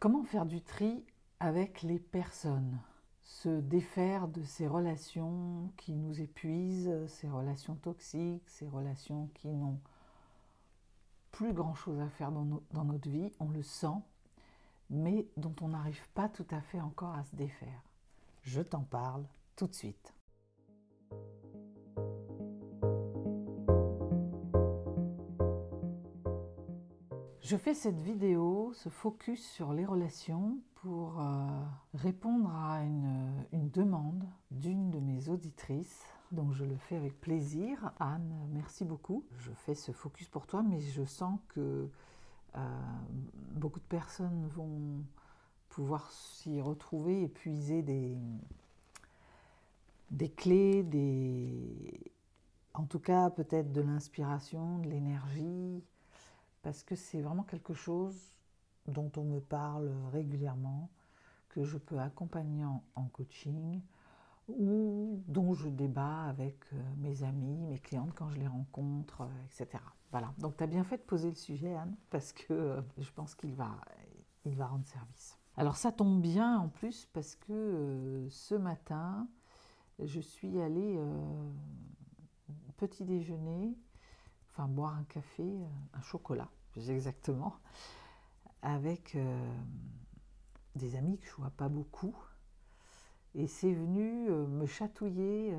Comment faire du tri avec les personnes? Se défaire de ces relations qui nous épuisent, ces relations toxiques, ces relations qui n'ont plus grand-chose à faire dans notre vie, on le sent, mais dont on n'arrive pas tout à fait encore à se défaire. Je t'en parle tout de suite. Je fais cette vidéo, ce focus sur les relations pour répondre à une demande d'une de mes auditrices. Donc je le fais avec plaisir. Anne, merci beaucoup. Je fais ce focus pour toi, mais je sens que beaucoup de personnes vont pouvoir s'y retrouver et puiser des clés, en tout cas peut-être de l'inspiration, de l'énergie, parce que c'est vraiment quelque chose dont on me parle régulièrement, que je peux accompagner en coaching ou dont je débat avec mes amis, mes clientes quand je les rencontre, etc. Voilà, donc tu as bien fait de poser le sujet, Anne, parce que je pense qu'il va rendre service. Alors ça tombe bien en plus parce que ce matin, je suis allée petit déjeuner, enfin boire un café, un chocolat, plus exactement, avec des amis que je ne vois pas beaucoup. Et c'est venu me chatouiller,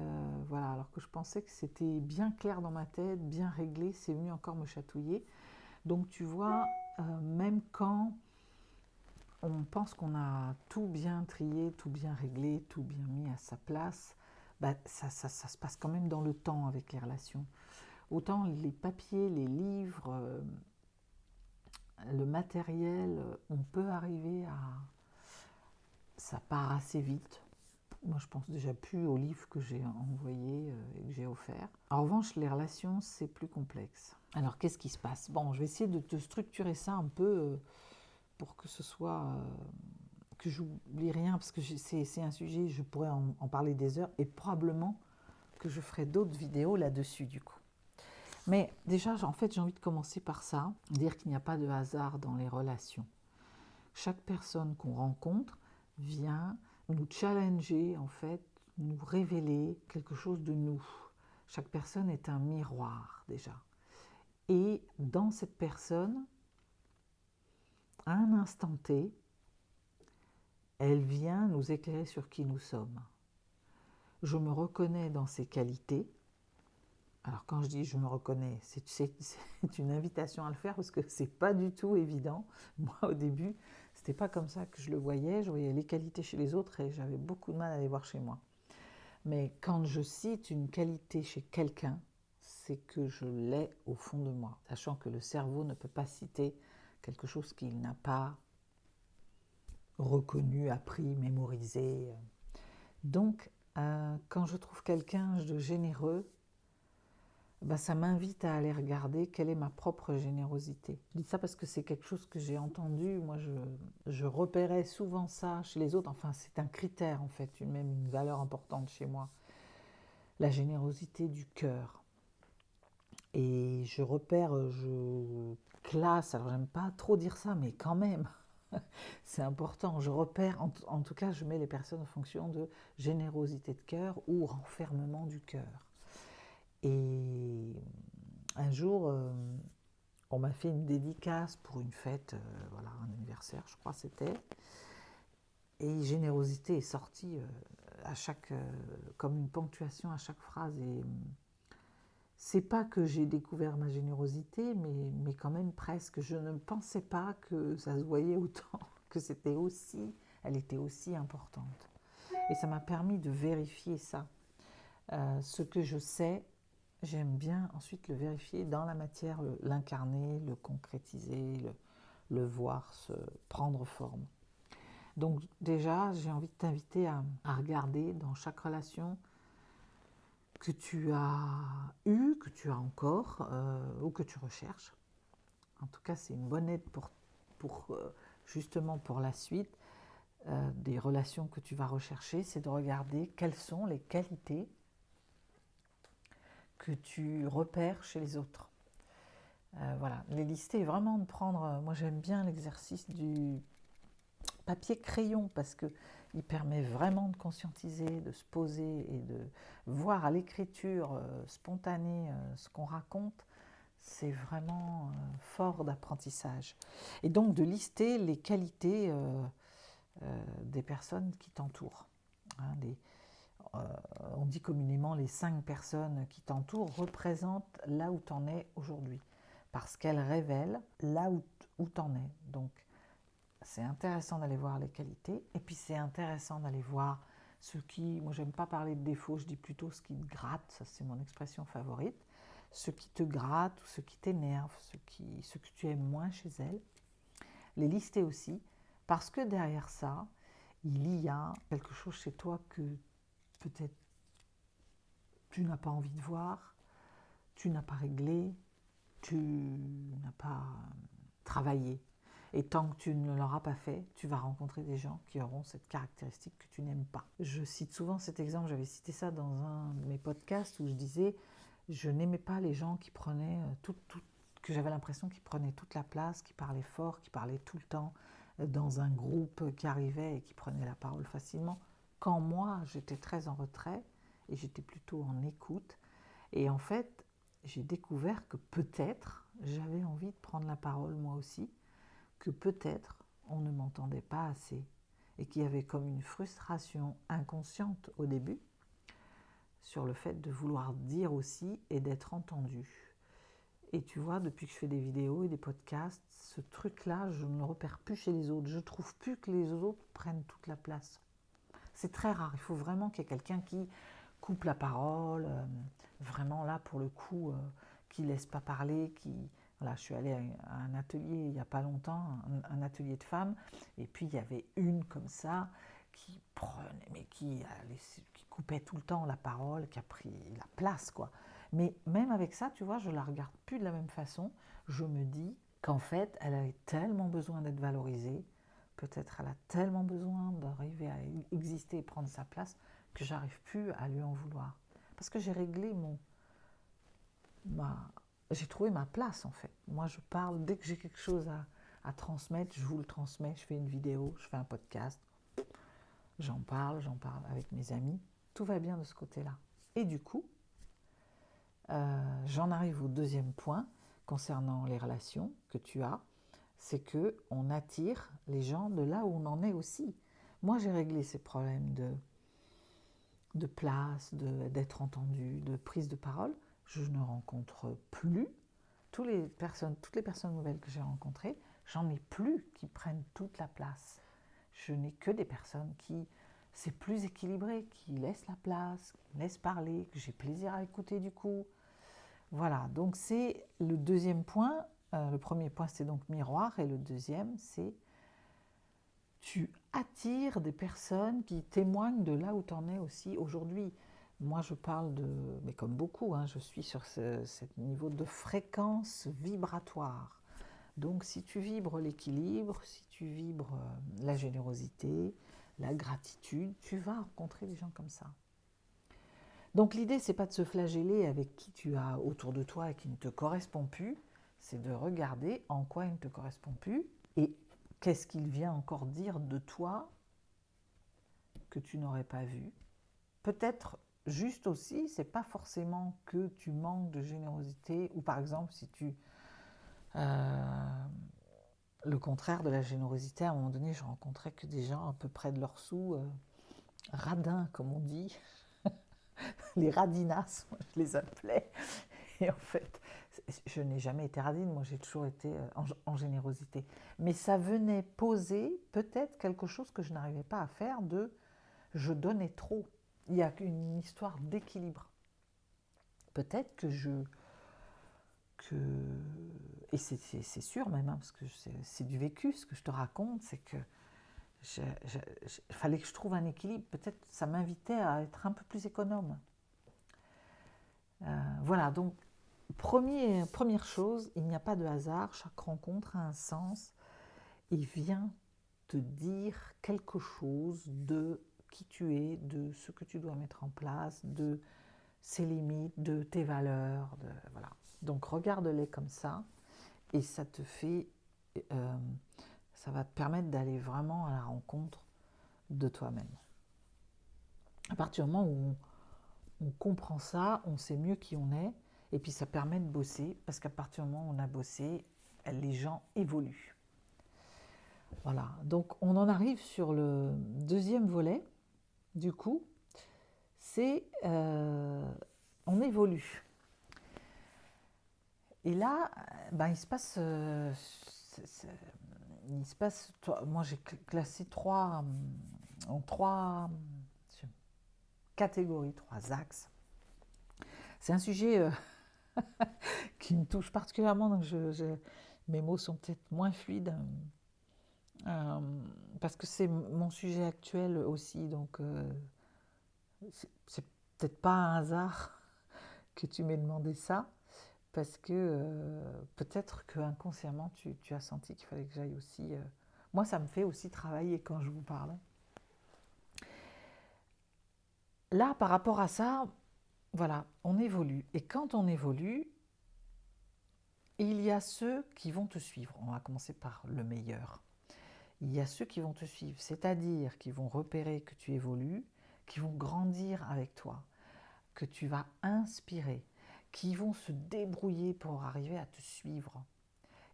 voilà, alors que je pensais que c'était bien clair dans ma tête, bien réglé, c'est venu encore me chatouiller. Donc tu vois, même quand on pense qu'on a tout bien trié, tout bien réglé, tout bien mis à sa place, bah, ça se passe quand même dans le temps avec les relations. Autant les papiers, les livres, le matériel, on peut arriver à... Ça part assez vite. Moi, je pense déjà plus aux livres que j'ai envoyés et que j'ai offerts. En revanche, les relations, c'est plus complexe. Alors, qu'est-ce qui se passe? Bon, je vais essayer de te structurer ça un peu pour que ce soit... que j'oublie rien, parce que c'est un sujet, je pourrais en parler des heures, et probablement que je ferai d'autres vidéos là-dessus, du coup. Mais déjà, en fait, j'ai envie de commencer par ça, dire qu'il n'y a pas de hasard dans les relations. Chaque personne qu'on rencontre vient nous challenger, en fait, nous révéler quelque chose de nous. Chaque personne est un miroir, déjà. Et dans cette personne, à un instant T, elle vient nous éclairer sur qui nous sommes. Je me reconnais dans ses qualités. Alors quand je dis je me reconnais, c'est une invitation à le faire parce que c'est pas du tout évident. Moi au début, c'était pas comme ça que je le voyais. Je voyais les qualités chez les autres et j'avais beaucoup de mal à les voir chez moi. Mais quand je cite une qualité chez quelqu'un, c'est que je l'ai au fond de moi, sachant que le cerveau ne peut pas citer quelque chose qu'il n'a pas reconnu, appris, mémorisé. Donc, quand je trouve quelqu'un de généreux, ben, ça m'invite à aller regarder quelle est ma propre générosité. Je dis ça parce que c'est quelque chose que j'ai entendu. Moi, je repérais souvent ça chez les autres. Enfin, c'est un critère, en fait, même une valeur importante chez moi. La générosité du cœur. Et je repère, je classe, alors j'aime pas trop dire ça, mais quand même, c'est important. Je repère, en tout cas, je mets les personnes en fonction de générosité de cœur ou renfermement du cœur. Et un jour, on m'a fait une dédicace pour une fête, voilà, un anniversaire, je crois c'était. Et générosité est sortie à chaque, comme une ponctuation à chaque phrase. Et c'est pas que j'ai découvert ma générosité, mais quand même presque. Je ne pensais pas que ça se voyait autant, que c'était aussi, elle était aussi importante. Et ça m'a permis de vérifier ça. Ce que je sais, j'aime bien ensuite le vérifier dans la matière, l'incarner, le concrétiser, le voir se prendre forme. Donc déjà, j'ai envie de t'inviter à regarder dans chaque relation que tu as eu, que tu as encore ou que tu recherches. En tout cas, c'est une bonne aide justement pour la suite des relations que tu vas rechercher, c'est de regarder quelles sont les qualités que tu repères chez les autres. Voilà, les lister, vraiment de prendre... moi, j'aime bien l'exercice papier crayon, parce qu'il permet vraiment de conscientiser, de se poser et de voir à l'écriture spontanée ce qu'on raconte. C'est vraiment fort d'apprentissage. Et donc de lister les qualités des personnes qui t'entourent. Hein, on dit communément les 5 personnes qui t'entourent représentent là où tu en es aujourd'hui, parce qu'elles révèlent là où tu en es. Donc c'est intéressant d'aller voir les qualités, et puis c'est intéressant d'aller voir ce qui, moi j'aime pas parler de défauts, je dis plutôt ce qui te gratte, ça c'est mon expression favorite, ce qui te gratte ou ce qui t'énerve, ce que tu aimes moins chez elles, les lister aussi, parce que derrière ça, il y a quelque chose chez toi que peut-être tu n'as pas envie de voir, tu n'as pas réglé, tu n'as pas travaillé. Et tant que tu ne l'auras pas fait, tu vas rencontrer des gens qui auront cette caractéristique que tu n'aimes pas. Je cite souvent cet exemple, j'avais cité ça dans un de mes podcasts où je disais je n'aimais pas les gens qui prenaient que j'avais l'impression qu'ils prenaient toute la place, qui parlaient fort, qui parlaient tout le temps dans un groupe qui arrivait et qui prenait la parole facilement. Quand moi, j'étais très en retrait et j'étais plutôt en écoute. Et en fait, j'ai découvert que peut-être j'avais envie de prendre la parole moi aussi, que peut-être on ne m'entendait pas assez et qu'il y avait comme une frustration inconsciente au début sur le fait de vouloir dire aussi et d'être entendu. Et tu vois, depuis que je fais des vidéos et des podcasts, ce truc-là, je ne le repère plus chez les autres. Je ne trouve plus que les autres prennent toute la place. C'est très rare. Il faut vraiment qu'il y ait quelqu'un qui coupe la parole, vraiment là pour le coup, qui ne laisse pas parler, Voilà, je suis allée à un atelier il n'y a pas longtemps, un atelier de femmes, et puis il y avait une comme ça qui prenait, mais qui coupait tout le temps la parole, qui a pris la place, quoi. Mais même avec ça, tu vois, je la regarde plus de la même façon. Je me dis qu'en fait, elle avait tellement besoin d'être valorisée, peut-être elle a tellement besoin d'arriver à exister et prendre sa place, que j'arrive plus à lui en vouloir. Parce que j'ai réglé j'ai trouvé ma place en fait. Moi je parle, dès que j'ai quelque chose à transmettre, je vous le transmets, je fais une vidéo, je fais un podcast, j'en parle avec mes amis, tout va bien de ce côté-là. Et du coup, j'en arrive au deuxième point concernant les relations que tu as, c'est qu'on attire les gens de là où on en est aussi. Moi j'ai réglé ces problèmes de place, d'être entendu, de prise de parole. Je ne rencontre plus toutes les personnes nouvelles que j'ai rencontrées, j'en ai plus qui prennent toute la place. Je n'ai que des personnes c'est plus équilibré, qui laissent la place, qui laissent parler, que j'ai plaisir à écouter du coup. Voilà, donc c'est le deuxième point. Le premier point, c'est donc miroir, et le deuxième, c'est tu attires des personnes qui témoignent de là où tu en es aussi aujourd'hui. Moi, je parle mais comme beaucoup, hein, je suis sur ce niveau de fréquence vibratoire. Donc, si tu vibres l'équilibre, si tu vibres la générosité, la gratitude, tu vas rencontrer des gens comme ça. Donc, l'idée, c'est pas de se flageller avec qui tu as autour de toi et qui ne te correspond plus, c'est de regarder en quoi il ne te correspond plus et qu'est-ce qu'il vient encore dire de toi que tu n'aurais pas vu. Peut-être juste aussi, c'est pas forcément que tu manques de générosité, ou par exemple, si tu... le contraire de la générosité, à un moment donné, je rencontrais que des gens à peu près de leurs sous, radins, comme on dit, les radinas, moi je les appelais. Et en fait, je n'ai jamais été radine, moi j'ai toujours été en générosité. Mais ça venait poser peut-être quelque chose que je n'arrivais pas à faire je donnais trop. Il y a une histoire d'équilibre. Peut-être et c'est sûr même, hein, parce que c'est du vécu, ce que je te raconte, c'est que il fallait que je trouve un équilibre. Peut-être ça m'invitait à être un peu plus économe. Voilà, donc première chose, il n'y a pas de hasard, chaque rencontre a un sens et vient te dire quelque chose de qui tu es, de ce que tu dois mettre en place, de ses limites, de tes valeurs, voilà. Donc regarde-les comme ça et ça te fait, Ça va te permettre d'aller vraiment à la rencontre de toi-même. À partir du moment où on comprend ça, on sait mieux qui on est, et puis ça permet de bosser, parce qu'à partir du moment où on a bossé, les gens évoluent. Voilà, donc on en arrive sur le deuxième volet, du coup, c'est on évolue. Et là, ben, il se passe, moi j'ai classé en trois catégories, trois axes. C'est un sujet qui me touche particulièrement, donc mes mots sont peut-être moins fluides, parce que c'est mon sujet actuel aussi, donc c'est peut-être pas un hasard que tu m'aies demandé ça, parce que peut-être que inconsciemment tu as senti qu'il fallait que j'aille aussi. Moi, ça me fait aussi travailler quand je vous parle. Là, par rapport à ça, voilà, on évolue. Et quand on évolue, il y a ceux qui vont te suivre. On va commencer par le meilleur. Il y a ceux qui vont te suivre, c'est-à-dire qui vont repérer que tu évolues, qui vont grandir avec toi, que tu vas inspirer, qui vont se débrouiller pour arriver à te suivre.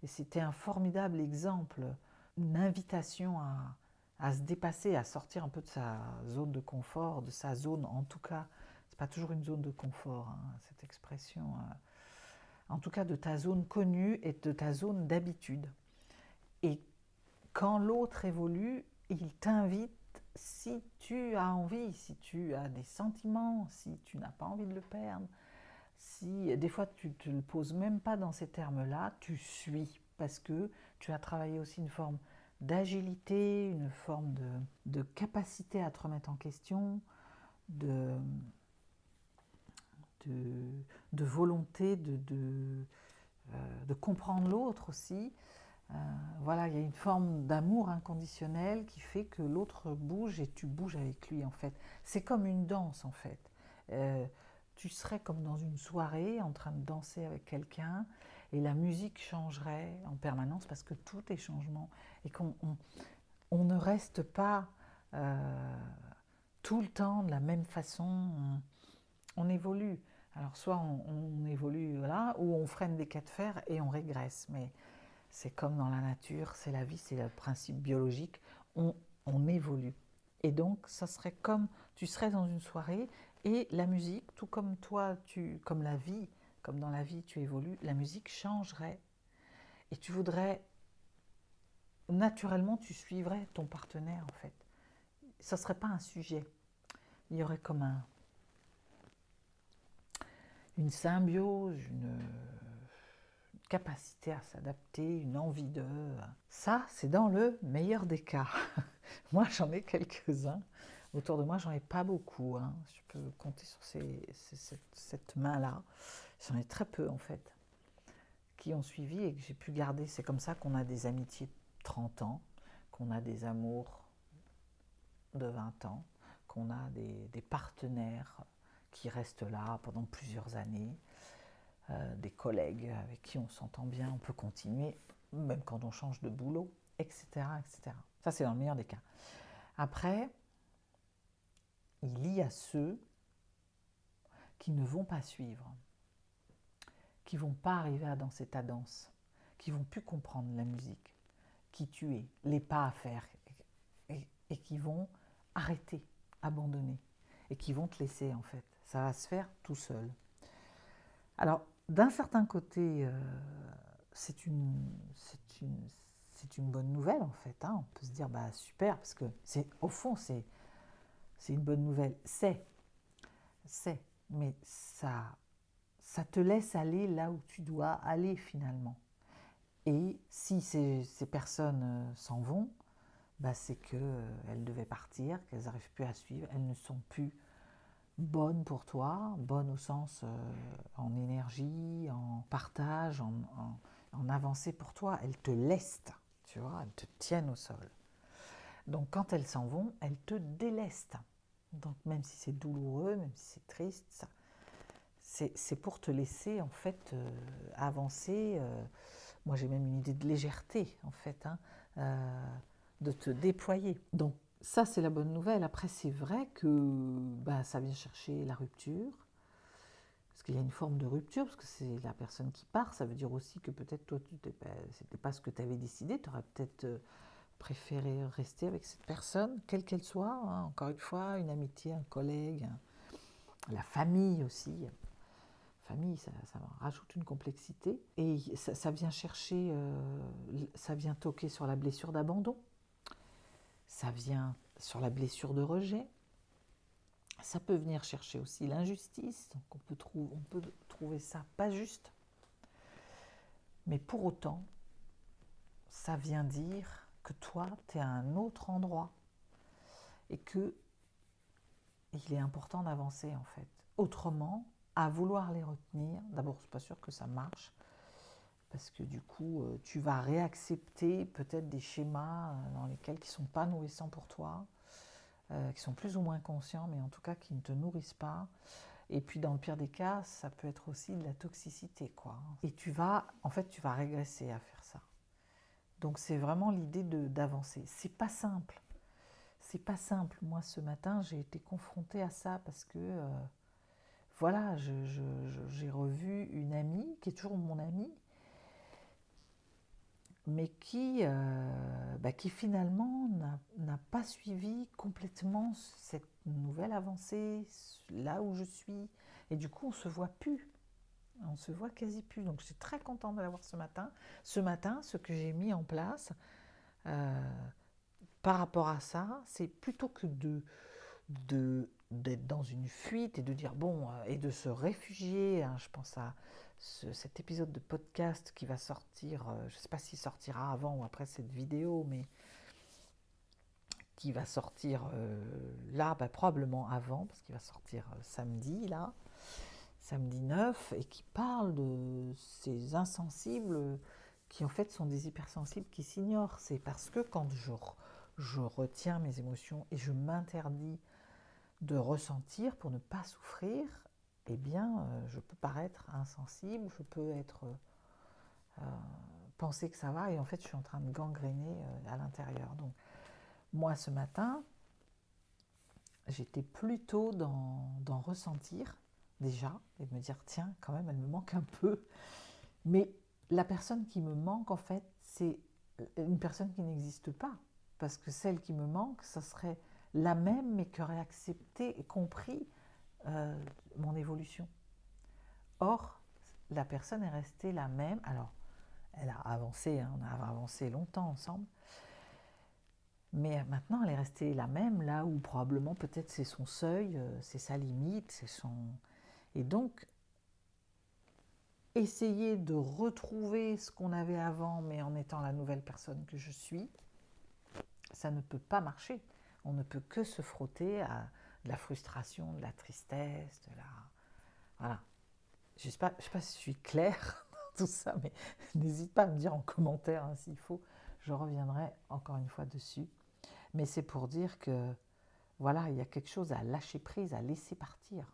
Et c'était un formidable exemple, une invitation à se dépasser, à sortir un peu de sa zone de confort, de sa zone, en tout cas, c'est pas toujours une zone de confort, hein, cette expression, en tout cas de ta zone connue et de ta zone d'habitude. Et quand l'autre évolue, il t'invite, si tu as envie, si tu as des sentiments, si tu n'as pas envie de le perdre, si des fois tu ne te le poses même pas dans ces termes-là, tu suis, parce que tu as travaillé aussi une forme d'agilité, une forme de capacité à te remettre en question, de, de volonté de comprendre l'autre aussi. Voilà, il y a une forme d'amour inconditionnel qui fait que l'autre bouge et tu bouges avec lui en fait. C'est comme une danse en fait. Tu serais comme dans une soirée en train de danser avec quelqu'un et la musique changerait en permanence parce que tout est changement et on ne reste pas tout le temps de la même façon, on évolue. Alors soit on évolue là, ou on freine des cas de fer et on régresse, mais c'est comme dans la nature, c'est la vie, c'est le principe biologique, on évolue. Et donc, ça serait comme tu serais dans une soirée et la musique, tout comme toi, comme la vie, comme dans la vie tu évolues, la musique changerait. Et tu voudrais, naturellement, tu suivrais ton partenaire en fait. Ça ne serait pas un sujet. Il y aurait comme une symbiose, une capacité à s'adapter, une envie de... Ça, c'est dans le meilleur des cas. Moi, j'en ai quelques-uns. Autour de moi, j'en ai pas beaucoup. Hein. Je peux compter sur cette main-là. J'en ai très peu, en fait, qui ont suivi et que j'ai pu garder. C'est comme ça qu'on a des amitiés de 30 ans, qu'on a des amours de 20 ans, qu'on a des partenaires qui restent là pendant plusieurs années. Des collègues avec qui on s'entend bien, on peut continuer, même quand on change de boulot, etc. etc. Ça, c'est dans le meilleur des cas. Après, il y a ceux qui ne vont pas suivre, qui ne vont pas arriver à danser ta danse, qui ne vont plus comprendre la musique, qui tu es, les pas à faire, et qui vont arrêter, abandonner, et qui vont te laisser en fait. Ça va se faire tout seul. Alors, d'un certain côté, c'est une bonne nouvelle en fait. Hein. On peut se dire, bah super, parce que au fond, c'est une bonne nouvelle. Mais ça te laisse aller là où tu dois aller finalement. Et si ces personnes s'en vont, bah, c'est qu'elles devaient partir, qu'elles n'arrivent plus à suivre, elles ne sont plus bonnes pour toi, bonnes au sens en énergie, en partage, en avancée pour toi. Elles te lestent, tu vois, elles te tiennent au sol. Donc quand elles s'en vont, elles te délestent. Donc même si c'est douloureux, même si c'est triste, c'est pour te laisser en fait avancer. Moi j'ai même une idée de légèreté en fait, hein, de te déployer. Donc ça, c'est la bonne nouvelle. Après, c'est vrai que ça vient chercher la rupture, parce qu'il y a une forme de rupture, parce que c'est la personne qui part. Ça veut dire aussi que peut-être toi, c'était pas ce que tu avais décidé. Tu aurais peut-être préféré rester avec cette personne, quelle qu'elle soit. Hein. Encore une fois, une amitié, un collègue, la famille aussi. Famille, ça rajoute une complexité. Et ça vient chercher, ça vient toquer sur la blessure d'abandon. Ça vient sur la blessure de rejet. Ça peut venir chercher aussi l'injustice. Donc on peut trouver ça pas juste. Mais pour autant, ça vient dire que toi, tu es à un autre endroit. Et que il est important d'avancer en fait. Autrement, à vouloir les retenir, d'abord, c'est pas sûr que ça marche. Parce que du coup, tu vas réaccepter peut-être des schémas dans lesquels qui ne sont pas nourrissants pour toi, qui sont plus ou moins conscients, mais en tout cas qui ne te nourrissent pas. Et puis dans le pire des cas, ça peut être aussi de la toxicité, quoi. Et tu vas régresser à faire ça. Donc c'est vraiment l'idée d'avancer. C'est pas simple. C'est pas simple. Moi, ce matin, j'ai été confrontée à ça parce que, voilà, j'ai revu une amie, qui est toujours mon amie, mais qui finalement n'a pas suivi complètement cette nouvelle avancée, là où je suis. Et du coup, on se voit plus. On se voit quasi plus. Donc, je suis très contente de l'avoir ce matin. Ce matin, ce que j'ai mis en place par rapport à ça, c'est plutôt que d'être dans une fuite et de dire bon, et de se réfugier. Hein, je pense à cet épisode de podcast qui va sortir, je ne sais pas s'il sortira avant ou après cette vidéo, mais qui va sortir là, probablement avant, parce qu'il va sortir samedi, là, samedi 9, et qui parle de ces insensibles qui en fait sont des hypersensibles qui s'ignorent. C'est parce que quand je retiens mes émotions et je m'interdis de ressentir pour ne pas souffrir, eh bien, je peux paraître insensible, je peux être penser que ça va, et en fait, je suis en train de gangréner à l'intérieur. Donc, moi, ce matin, j'étais plutôt dans ressentir déjà, et de me dire, tiens, quand même, elle me manque un peu. Mais la personne qui me manque, en fait, c'est une personne qui n'existe pas. Parce que celle qui me manque, ça serait la même, mais qui aurait accepté et compris mon évolution. Or, la personne est restée la même. Alors, elle a avancé, hein, on a avancé longtemps ensemble. Mais maintenant, elle est restée la même, là où probablement peut-être c'est son seuil, c'est sa limite, c'est son... Et donc, essayer de retrouver ce qu'on avait avant, mais en étant la nouvelle personne que je suis, ça ne peut pas marcher. On ne peut que se frotter à de la frustration, de la tristesse, de la... Voilà. Je ne sais pas si je suis claire dans tout ça, mais n'hésite pas à me dire en commentaire hein, s'il faut. Je reviendrai encore une fois dessus. Mais c'est pour dire que, voilà, il y a quelque chose à lâcher prise, à laisser partir.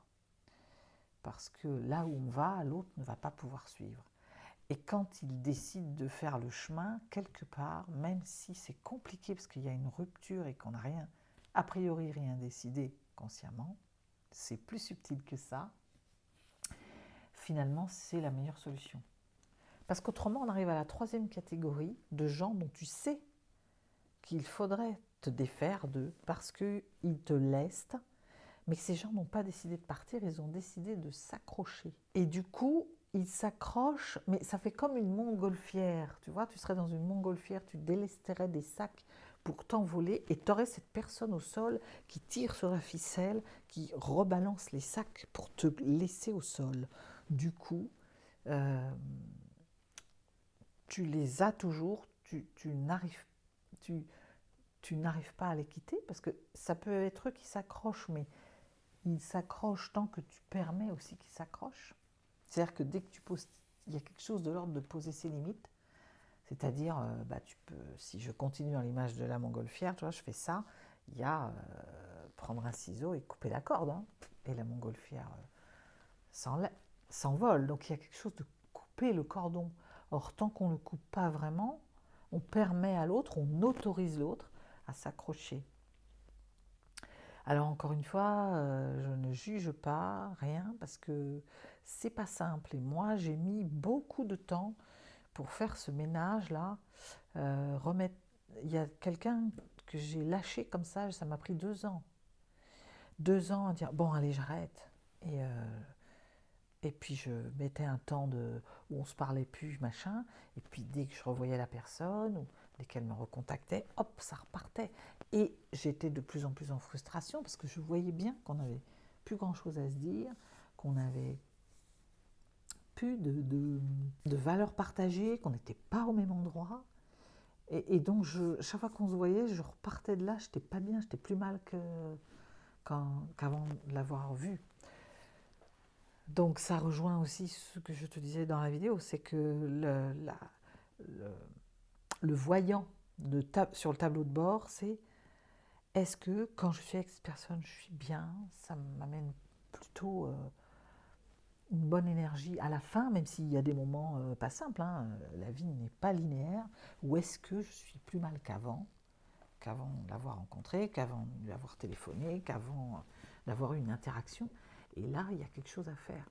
Parce que là où on va, l'autre ne va pas pouvoir suivre. Et quand il décide de faire le chemin, quelque part, même si c'est compliqué parce qu'il y a une rupture et qu'on n'a rien, a priori rien décidé consciemment, c'est plus subtil que ça, finalement c'est la meilleure solution. Parce qu'autrement on arrive à la troisième catégorie de gens dont tu sais qu'il faudrait te défaire d'eux parce qu'ils te lestent, mais que ces gens n'ont pas décidé de partir, ils ont décidé de s'accrocher. Et du coup, ils s'accrochent, mais ça fait comme une montgolfière. Tu vois, tu serais dans une montgolfière, tu délesterais des sacs pour t'envoler et tu aurais cette personne au sol qui tire sur la ficelle, qui rebalance les sacs pour te laisser au sol. Du coup, tu les as toujours, tu n'arrives pas à les quitter parce que ça peut être eux qui s'accrochent, mais ils s'accrochent tant que tu permets aussi qu'ils s'accrochent. C'est-à-dire que dès que tu poses, il y a quelque chose de l'ordre de poser ses limites. C'est-à-dire, tu peux, si je continue dans l'image de la montgolfière, tu vois, je fais ça, il y a prendre un ciseau et couper la corde, hein, et la montgolfière s'envole. Donc il y a quelque chose de couper le cordon. Or, tant qu'on ne le coupe pas vraiment, On permet à l'autre, on autorise l'autre à s'accrocher. Alors encore une fois, je ne juge pas rien parce que c'est pas simple. Et moi, j'ai mis beaucoup de temps pour faire ce ménage-là. Remettre, il y a quelqu'un que j'ai lâché comme ça m'a pris 2 ans. 2 ans à dire bon allez j'arrête. Et puis je mettais un temps où on se parlait plus, machin. Et puis dès que je revoyais la personne, ou dès qu'elle me recontactait, hop, ça repartait. Et j'étais de plus en plus en frustration parce que je voyais bien qu'on n'avait plus grand-chose à se dire, qu'on n'avait plus de valeurs partagées, qu'on n'était pas au même endroit. Et donc, chaque fois qu'on se voyait, je repartais de là, j'étais pas bien, j'étais plus mal qu'avant de l'avoir vu. Donc ça rejoint aussi ce que je te disais dans la vidéo, c'est que le voyant sur le tableau de bord, c'est est-ce que quand je suis avec cette personne, je suis bien, ça m'amène plutôt une bonne énergie à la fin, même s'il y a des moments pas simples, hein, la vie n'est pas linéaire, ou est-ce que je suis plus mal qu'avant de l'avoir rencontré, qu'avant de lui avoir téléphoné, qu'avant d'avoir eu une interaction. Et là, il y a quelque chose à faire.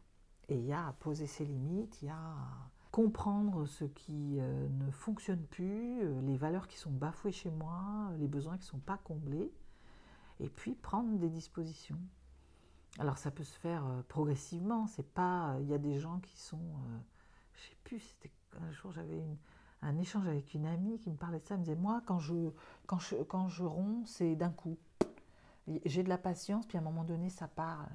Et il y a à poser ses limites, il y a à comprendre ce qui ne fonctionne plus, les valeurs qui sont bafouées chez moi, les besoins qui ne sont pas comblés, et puis prendre des dispositions. Alors ça peut se faire progressivement, c'est pas... Il y a des gens qui sont... je sais plus, c'était un jour j'avais un échange avec une amie qui me parlait de ça, elle me disait moi quand je romps c'est d'un coup. J'ai de la patience puis à un moment donné ça part,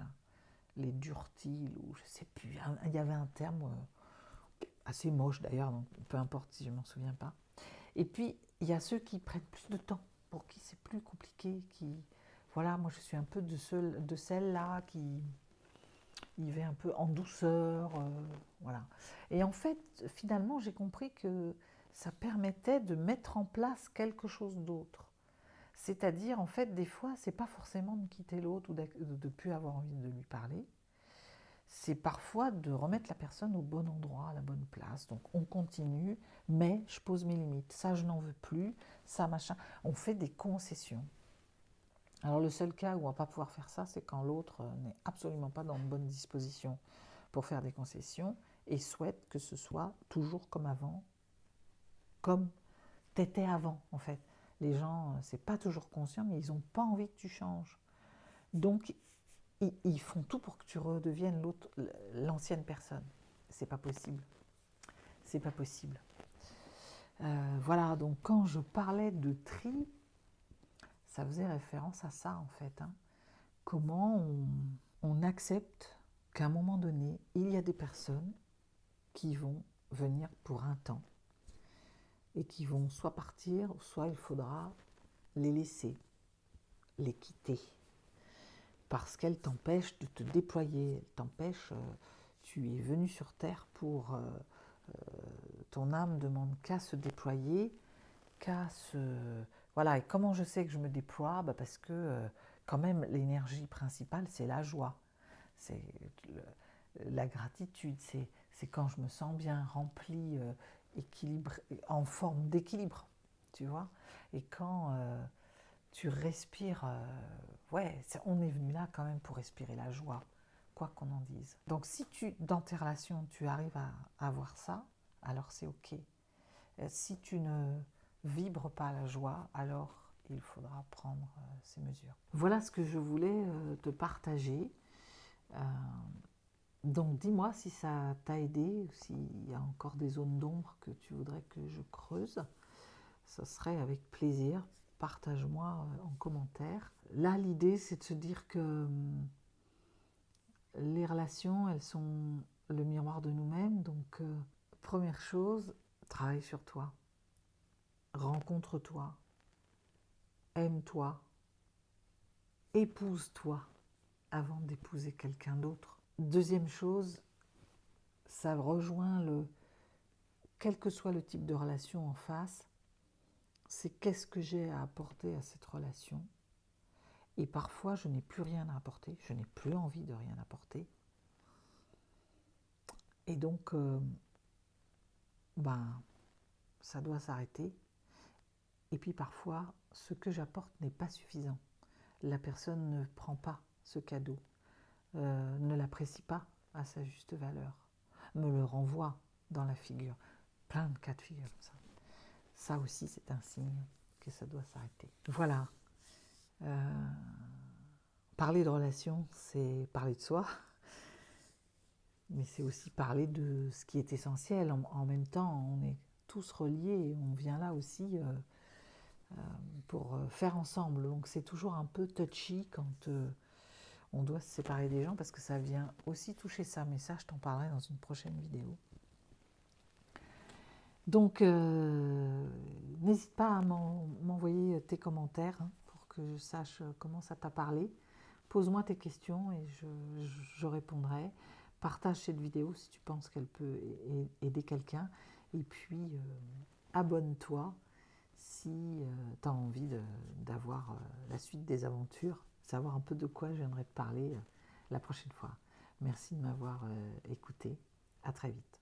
les durtiles ou je sais plus, il y avait un terme assez moche d'ailleurs, donc peu importe si je m'en souviens pas. Et puis il y a ceux qui prennent plus de temps, pour qui c'est plus compliqué, qui... Voilà, moi je suis un peu de celle-là qui y va un peu en douceur, voilà. Et en fait, finalement, j'ai compris que ça permettait de mettre en place quelque chose d'autre. C'est-à-dire, en fait, des fois, c'est pas forcément de quitter l'autre ou de ne plus avoir envie de lui parler. C'est parfois de remettre la personne au bon endroit, à la bonne place. Donc, on continue, mais je pose mes limites. Ça, je n'en veux plus, ça, machin. On fait des concessions. Alors le seul cas où on ne va pas pouvoir faire ça, c'est quand l'autre n'est absolument pas dans de bonnes dispositions pour faire des concessions et souhaite que ce soit toujours comme avant, comme t'étais avant en fait. Les gens, c'est pas toujours conscient, mais ils n'ont pas envie que tu changes. Donc ils font tout pour que tu redeviennes l'ancienne personne. C'est pas possible. C'est pas possible. Voilà, donc quand je parlais de tri, ça faisait référence à ça en fait. Hein. Comment on accepte qu'à un moment donné, il y a des personnes qui vont venir pour un temps et qui vont soit partir, soit il faudra les laisser, les quitter, parce qu'elles t'empêchent de te déployer, elles t'empêchent, tu es venu sur Terre pour... ton âme demande qu'à se déployer, qu'à se... Voilà, et comment je sais que je me déploie? Parce que quand même l'énergie principale c'est la joie, c'est la gratitude, c'est quand je me sens bien rempli, équilibré, en forme d'équilibre, tu vois. Et quand tu respires, ouais, on est venu là quand même pour respirer la joie, quoi qu'on en dise. Donc si dans tes relations tu arrives à avoir ça, alors c'est ok. Si tu ne vibres pas la joie, alors il faudra prendre ces mesures. Voilà ce que je voulais te partager. Donc dis-moi si ça t'a aidé, ou s'il y a encore des zones d'ombre que tu voudrais que je creuse. Ça serait avec plaisir. Partage-moi en commentaire. Là, l'idée, c'est de se dire que les relations, elles sont le miroir de nous-mêmes. Donc, première chose, travaille sur toi. Rencontre-toi. Aime-toi. Épouse-toi avant d'épouser quelqu'un d'autre. Deuxième chose, ça rejoint quel que soit le type de relation en face, c'est qu'est-ce que j'ai à apporter à cette relation. Et parfois, je n'ai plus rien à apporter, je n'ai plus envie de rien apporter. Et donc, ça doit s'arrêter. Et puis parfois, ce que j'apporte n'est pas suffisant. La personne ne prend pas ce cadeau, ne l'apprécie pas à sa juste valeur, me le renvoie dans la figure. Plein de cas de figure comme ça. Ça aussi, c'est un signe que ça doit s'arrêter. Voilà. Parler de relations, c'est parler de soi, mais c'est aussi parler de ce qui est essentiel. En même temps, on est tous reliés et on vient là aussi pour faire ensemble. Donc c'est toujours un peu touchy quand on doit se séparer des gens parce que ça vient aussi toucher ça. Mais ça, je t'en parlerai dans une prochaine vidéo. Donc, n'hésite pas à m'envoyer tes commentaires pour que je sache comment ça t'a parlé. Pose-moi tes questions et je répondrai. Partage cette vidéo si tu penses qu'elle peut aider quelqu'un. Et puis, abonne-toi si tu as envie d'avoir la suite des aventures, savoir un peu de quoi je viendrai te parler la prochaine fois. Merci de m'avoir écouté. À très vite.